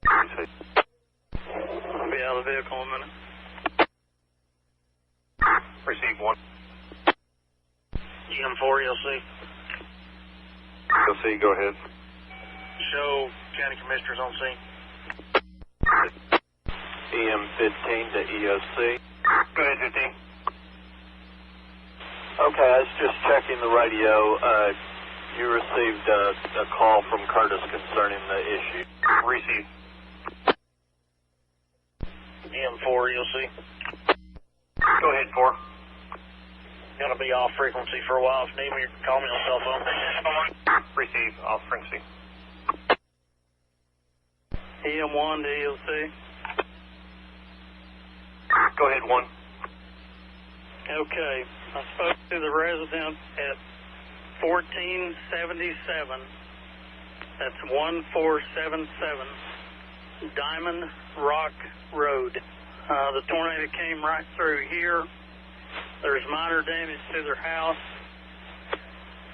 Speaker 5: I'll be out of the vehicle in a minute.
Speaker 6: Receive 1.
Speaker 3: EM4 ELC.
Speaker 1: ELC, go ahead.
Speaker 3: Show county commissioners on scene.
Speaker 2: EM15 to EOC.
Speaker 6: Go ahead, 15.
Speaker 2: Okay, I was just checking the radio. You received a call from Curtis concerning the issue.
Speaker 6: Receive.
Speaker 3: EM4 ELC.
Speaker 6: Go ahead, 4.
Speaker 3: Gonna be off frequency for a while. If you need me, call me on cell phone.
Speaker 6: Receive. Off frequency.
Speaker 5: EM1 to ELC.
Speaker 6: Go ahead, 1.
Speaker 5: Okay, I spoke to the resident at 1477. That's 1477 Diamond Rock Road. The tornado came right through here. There's minor damage to their house.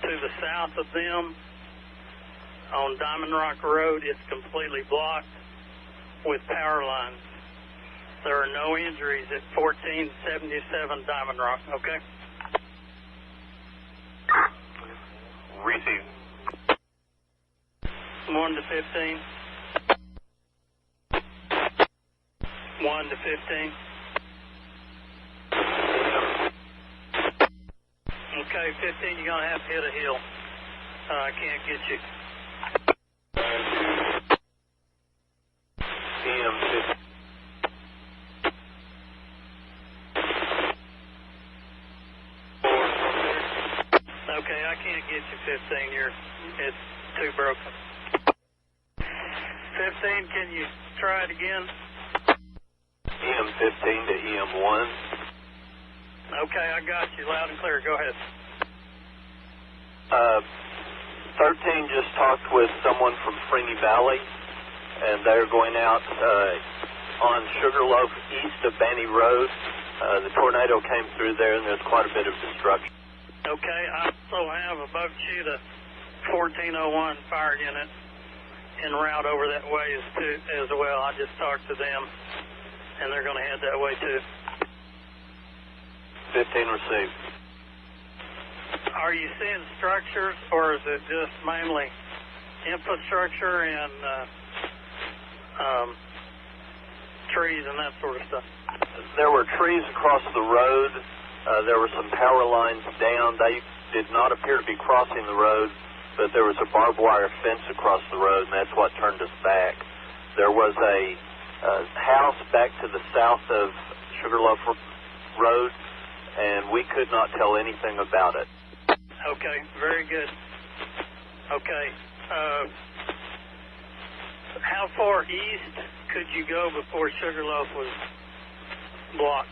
Speaker 5: To the south of them, on Diamond Rock Road, it's completely blocked with power lines. There are no injuries at 1477 Diamond Rock, okay?
Speaker 6: Receive.
Speaker 5: 1 to 15. 1 to 15. Okay, 15, you're going to have to hit a hill. I can't get you.
Speaker 2: EM15.
Speaker 5: Okay, I can't get you 15. It's too broken. 15, can you try it again?
Speaker 2: EM15 to EM1.
Speaker 5: Okay, I got you loud and clear. Go ahead.
Speaker 2: 13 just talked with someone from Freeney Valley, and they're going out on Sugarloaf east of Banny Road. The tornado came through there, and there's quite a bit of destruction.
Speaker 5: Okay, I also have a boat shoot a 1401 fire unit en route over that way as well. I just talked to them, and they're going to head that way too.
Speaker 2: 15 received.
Speaker 5: Are you seeing structures, or is it just mainly infrastructure and trees and that sort of stuff?
Speaker 2: There were trees across the road. There were some power lines down. They did not appear to be crossing the road, but there was a barbed wire fence across the road, and that's what turned us back. There was a house back to the south of Sugarloaf Road, and we could not tell anything about it.
Speaker 5: Okay, very good. Okay. How far east could you go before Sugarloaf was blocked?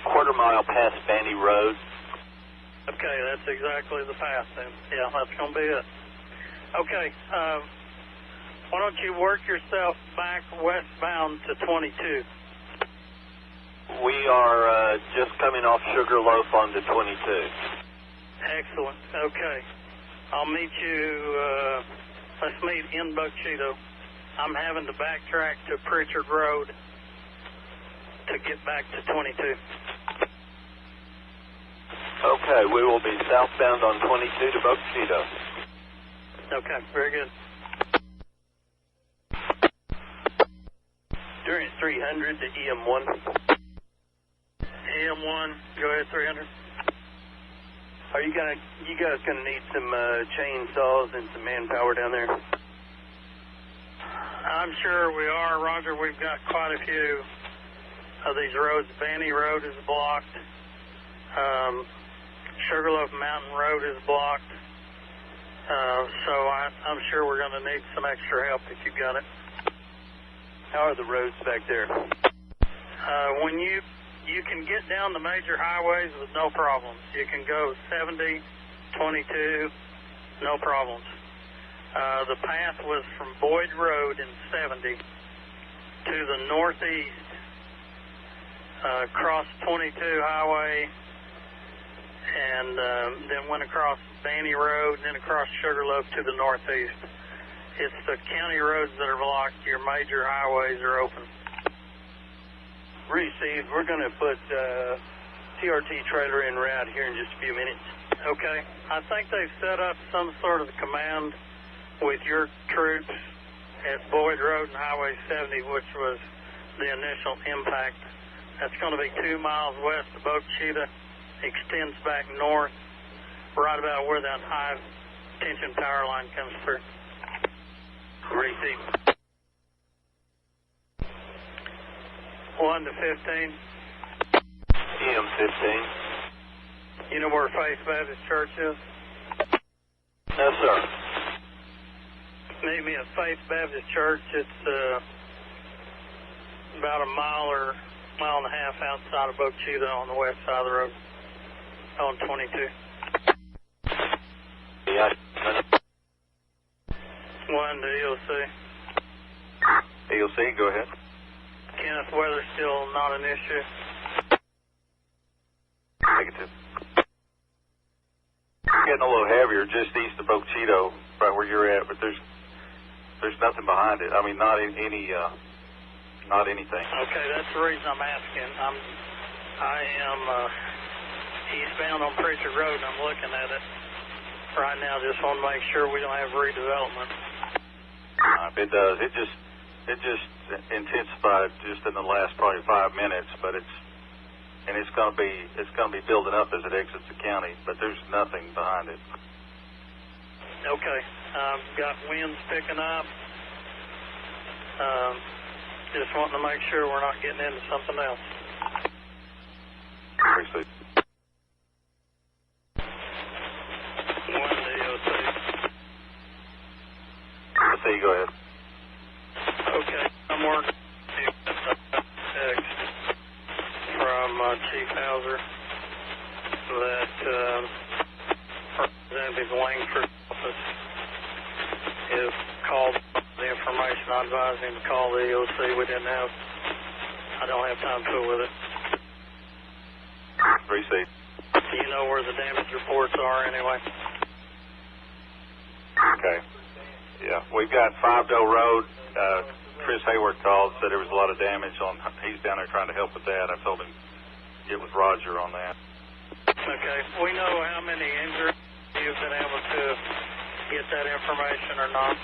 Speaker 2: Quarter mile past Banny Road.
Speaker 5: Okay, that's exactly the path then. Yeah, that's going to be it. Okay, why don't you work yourself back westbound to 22?
Speaker 2: We are just coming off Sugarloaf onto 22.
Speaker 5: Excellent. Okay. I'll meet you, let's meet in Buckcheeto. I'm having to backtrack to Pritchard Road to get back to 22.
Speaker 2: Okay, we will be southbound on 22 to Boca Chica.
Speaker 5: Okay, very good.
Speaker 3: During 300 to EM1.
Speaker 5: EM1, go ahead, 300.
Speaker 3: Are you guys gonna need some chainsaws and some manpower down there?
Speaker 5: I'm sure we are, Roger. We've got quite a few of these roads. Vanny Road is blocked. Sugarloaf Mountain Road is blocked. So I'm sure we're going to need some extra help if you got it.
Speaker 3: How are the roads back there?
Speaker 5: When you can get down the major highways with no problems. You can go 70, 22, no problems. The path was from Boyd Road in 70 to the northeast, across 22 highway, and then went across Vanny Road, and then across Sugarloaf to the northeast. It's the county roads that are blocked. Your major highways are open.
Speaker 3: Received. We're going to put TRT trailer en route here in just a few minutes.
Speaker 5: Okay. I think they've set up some sort of command with your troops at Boyd Road and Highway 70, which was the initial impact. That's going to be 2 miles west of Boca Chica, extends back north, right about where that high tension power line comes through.
Speaker 3: Received.
Speaker 5: 1 to 15.
Speaker 2: EM15.
Speaker 5: You know where Faith Baptist Church is?
Speaker 2: No, sir.
Speaker 5: Meet me at Faith Baptist Church. It's about a mile or mile and a half outside of Boca Chica on the west side of the road, on 22.
Speaker 2: Yeah.
Speaker 5: 1 to EOC.
Speaker 1: EOC, go ahead.
Speaker 5: Kenneth, weather's still not an issue.
Speaker 1: Negative. Getting a little heavier just east of Boca Chica, right where you're at, but there's nothing behind it. I mean, not anything.
Speaker 5: Okay, that's the reason I'm asking. I am eastbound on Preacher Road, and I'm looking at it right now. Just want to make sure we don't have redevelopment.
Speaker 1: It does. It just intensified just in the last probably 5 minutes, but it's going to be building up as it exits the county, but there's nothing behind it.
Speaker 5: Okay, got winds picking up. Just wanting to make sure we're not getting into something else.
Speaker 1: Received.
Speaker 5: 1 to EOC.
Speaker 1: Let's see, go ahead.
Speaker 5: Okay, I'm working text from Chief Hauser that Representative Langford's office is called the information. I advised him to call the EOC. I don't have time to fool with it.
Speaker 1: Received.
Speaker 5: Do you know where the damage reports are anyway?
Speaker 1: Okay. Yeah, we've got 5 Doe Road. Chris Hayward called, said there was a lot of damage on. He's down there trying to help with that. I told him get with Roger on that.
Speaker 5: Okay. We know how many injured you've been able to get that information or not?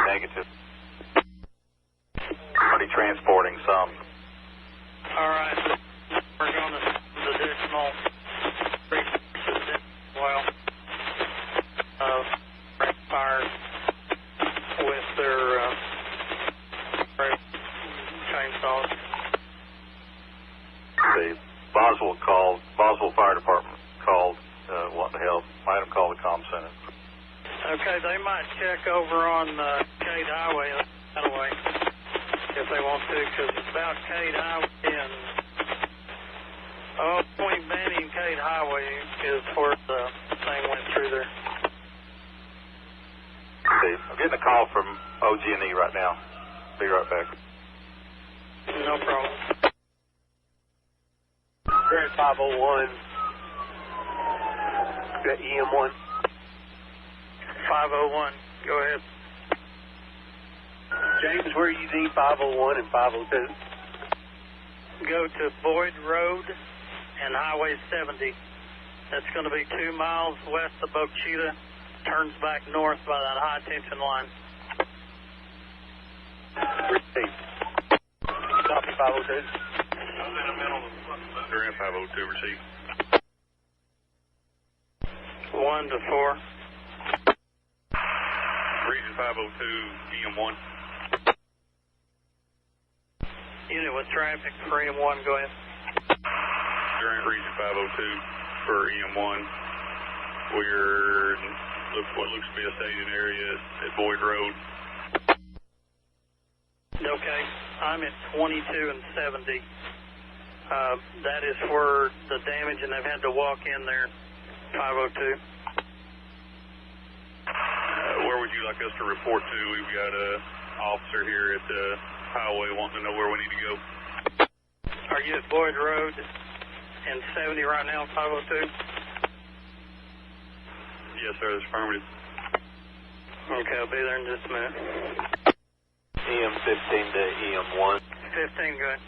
Speaker 1: Negative. Already transporting some.
Speaker 5: All right. We're going to send additional resources as well. Fires with their chainsaws.
Speaker 1: The Boswell Fire Department called, wanting to help. Might have called the comm center.
Speaker 5: Okay, they might check over on Cade Highway that way if they want to, because it's about Cade Highway and between Vanny and Cade Highway is where the thing went through there.
Speaker 1: See, I'm getting a call from OG&E right now. Be right back.
Speaker 5: No problem.
Speaker 3: Current 501. Got EM1.
Speaker 5: 501. Go ahead.
Speaker 3: James, where are you using 501 and 502?
Speaker 5: go to Boyd Road and Highway 70. That's going to be 2 miles west of Bochita. Turns back north by that high tension line.
Speaker 1: Receive. Copy 502.
Speaker 8: I was in the middle of Durant 502, receive.
Speaker 5: 1 to 4.
Speaker 8: Region 502, EM1.
Speaker 5: Unit with traffic for EM1, go ahead.
Speaker 8: Durant Region 502 for EM1. We're what looks to be a staging area at Boyd Road.
Speaker 5: Okay, I'm at 22 and 70. That is for the damage, and they've had to walk in there. 502.
Speaker 8: Where would you like us to report to? We've got an officer here at the highway wanting to know where we need to go.
Speaker 5: Are you at Boyd Road and 70 right now, 502?
Speaker 8: Yes, sir, that's affirmative.
Speaker 5: Okay, I'll be there in just a minute.
Speaker 2: EM15 to EM1.
Speaker 5: 15, go ahead.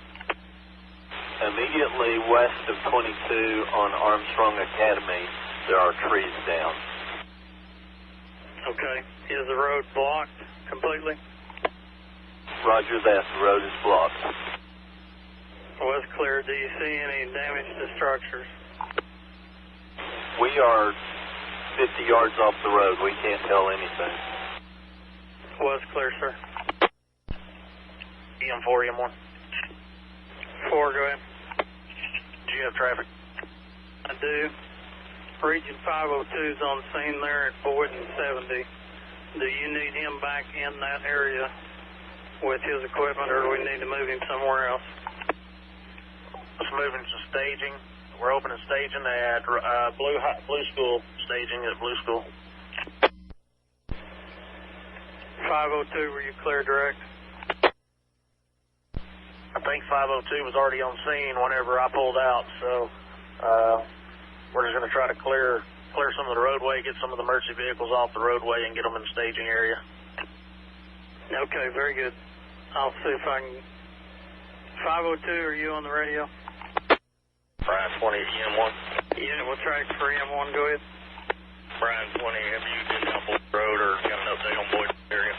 Speaker 2: Immediately west of 22 on Armstrong Academy, there are trees down.
Speaker 5: Okay, is the road blocked completely?
Speaker 2: Roger that, the road is blocked.
Speaker 5: Well, it's clear. Do you see any damage to structures?
Speaker 2: We are 50 yards off the road. We can't tell anything.
Speaker 5: Was clear, sir.
Speaker 3: EM4, EM1.
Speaker 5: 4, go ahead.
Speaker 3: Do you have traffic?
Speaker 5: I do. Region 502 is on scene there at Boyd and 70. Do you need him back in that area with his equipment, or do we need to move him somewhere else?
Speaker 3: Let's move into staging. We're opening staging at Blue School. Staging at Blue School.
Speaker 5: 502, were you clear direct?
Speaker 3: I think 502 was already on scene whenever I pulled out, so we're just going to try to clear some of the roadway, get some of the emergency vehicles off the roadway, and get them in the staging area.
Speaker 5: Okay, very good. I'll see if I can... 502, are you on the radio?
Speaker 3: Bryan 20, EM1.
Speaker 5: Unit with tracks for EM1, go ahead.
Speaker 3: Bryan 20, have you been down Boyd Road or got an update on Boyd area?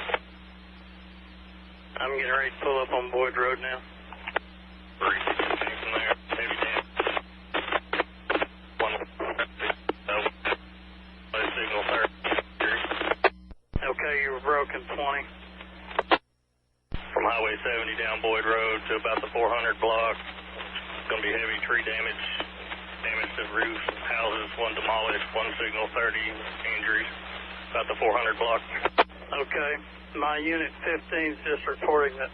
Speaker 5: I'm getting ready to pull up on Boyd Road now.
Speaker 3: From there, heavy damage. Signal 30.
Speaker 5: Okay, you were broken 20.
Speaker 3: From Highway 70 down Boyd Road to about the 400 block. Going to be heavy tree damage, damage to roofs, houses, one demolished, one signal 30 injuries, about the 400 block.
Speaker 5: Okay, my unit 15 is just reporting that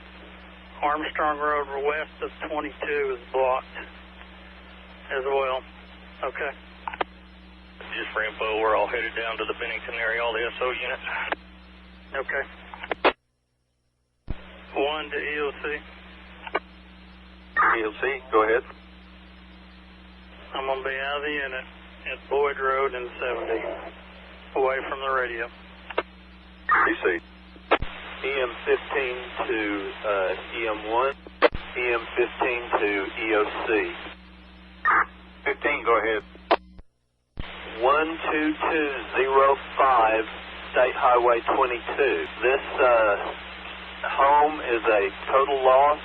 Speaker 5: Armstrong Road west of 22 is blocked as well. Okay.
Speaker 3: Just for info, we're all headed down to the Bennington area, all the SO units.
Speaker 5: Okay. 1 to EOC.
Speaker 1: ELC, go ahead.
Speaker 5: I'm going to be out of the unit at Boyd Road and 70, away from the radio.
Speaker 1: Receive.
Speaker 2: EM15 to EM1, EM15 to EOC.
Speaker 1: 15, go ahead.
Speaker 2: 12205 State Highway 22. This home is a total loss.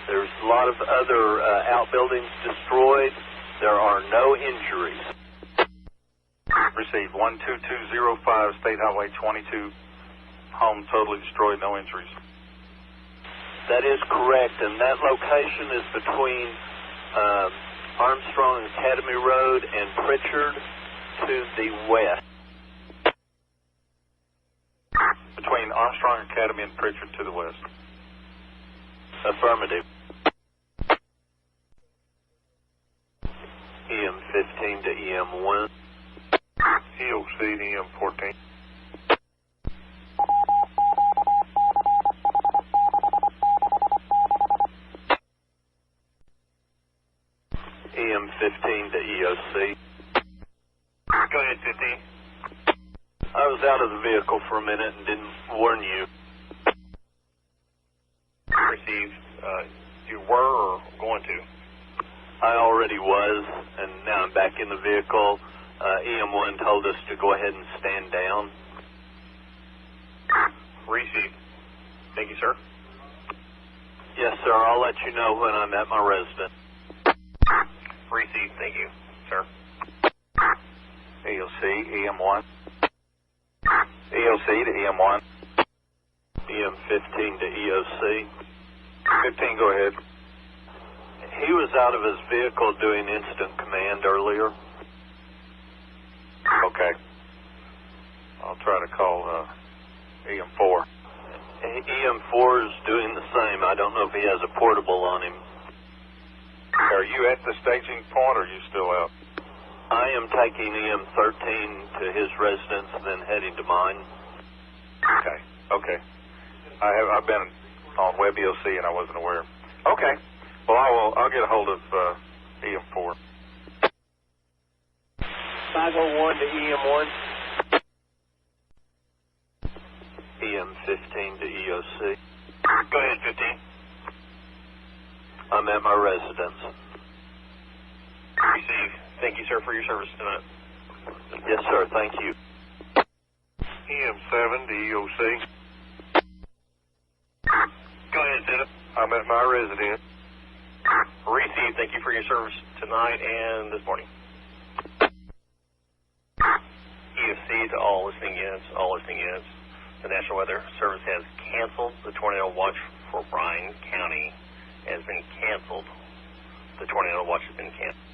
Speaker 2: There's a lot of other outbuildings destroyed. There are no injuries.
Speaker 1: Received. 12205 State Highway 22. Home totally destroyed, no injuries.
Speaker 2: That is correct, and that location is between Armstrong Academy Road and Pritchard to the west.
Speaker 1: Between Armstrong Academy and Pritchard to the west.
Speaker 2: Affirmative. EM15 to EM1.
Speaker 6: EOC to EM14.
Speaker 2: EM15 to EOC.
Speaker 6: Go ahead, 15.
Speaker 2: I was out of the vehicle for a minute and didn't warn you.
Speaker 6: Received. You were or going
Speaker 2: I already was, and now I'm back in the vehicle. EM1 told us to go ahead and stand down.
Speaker 9: Received. Thank you, sir.
Speaker 2: Yes, sir. I'll let you know when I'm at my residence.
Speaker 9: Received. Thank you, sir.
Speaker 1: EOC, EM1. EOC to EM1.
Speaker 2: EM15 to EOC.
Speaker 1: 15, go ahead.
Speaker 2: He was out of his vehicle doing instant command earlier.
Speaker 1: Okay. I'll try to call EM4.
Speaker 2: EM4 is doing the same. I don't know if he has a portable on him.
Speaker 1: Are you at the staging point, or are you still out?
Speaker 2: I am taking EM13 to his residence and then heading to mine.
Speaker 1: Okay. I've been on Web EOC and I wasn't aware. Okay. Well, I'll get a hold of EM4.
Speaker 2: 501 to EM1. EM15 to EOC.
Speaker 9: Go ahead, 15.
Speaker 2: I'm at my residence.
Speaker 9: Received. Thank you, sir, for your service tonight.
Speaker 2: Yes, sir. Thank you.
Speaker 6: EM7 to EOC.
Speaker 9: Go ahead, Dennis.
Speaker 6: I'm at my residence.
Speaker 9: Received. Thank you for your service tonight and this morning. EFC to all listening units. The National Weather Service has canceled. The tornado watch for Bryan County has been canceled. The tornado watch has been canceled.